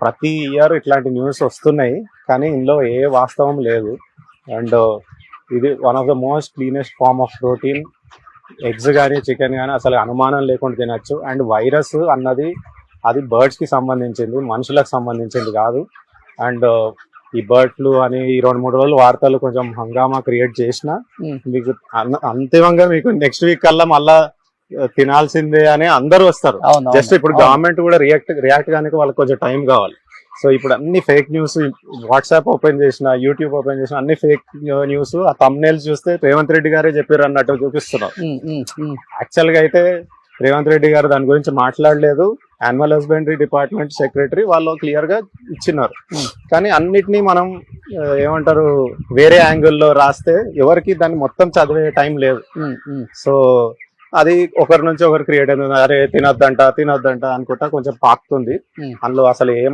ప్రతి ఇయర్ ఇట్లాంటి న్యూస్ వస్తున్నాయి, కానీ ఇందులో ఏ వాస్తవం లేదు. అండ్ ఇది one of the most cleanest form of protein. Eggs కానీ చికెన్ కానీ అసలు అనుమానం లేకుండా తినచ్చు. అండ్ వైరస్ అన్నది అది బర్డ్స్ కి సంబంధించింది, మనుషులకు సంబంధించింది కాదు. అండ్ ఈ బర్డ్ ఫ్లూ అని ఈ 2-3 రోజులు వార్తలు కొంచెం హంగామా క్రియేట్ చేసిన మీకు అంతిమంగా మీకు నెక్స్ట్ వీక్ కల్లా మళ్ళా తినాల్సిందే అని అందరూ వస్తారు. జస్ట్ ఇప్పుడు గవర్నమెంట్ కూడా రియాక్ట్ కానీ వాళ్ళకి కొంచెం టైం కావాలి. సో ఇప్పుడు అన్ని ఫేక్ న్యూస్, వాట్సాప్ ఓపెన్ చేసిన, యూట్యూబ్ ఓపెన్ చేసిన అన్ని ఫేక్ న్యూస్. ఆ థంబ్నెయిల్స్ చూస్తే రేవంత్ రెడ్డి గారే చెప్పారు అన్నట్టు చూపిస్తున్నారు. యాక్చువల్ గా అయితే రేవంత్ రెడ్డి గారు దాని గురించి మాట్లాడలేదు. యానిమల్ హస్బెండరీ డిపార్ట్మెంట్ సెక్రటరీ వాళ్ళు క్లియర్ గా ఇచ్చినారు. కానీ అన్నిటినీ మనం ఏమంటారు వేరే యాంగిల్లో రాస్తే ఎవరికి దాన్ని మొత్తం చదివే టైం లేదు. సో అది ఒకరి నుంచి ఒకరు క్రియేట్ అవుతుంది. అరే తినొద్దంట అనుకుంటా కొంచెం పాకుతుంది. అందులో అసలు ఏం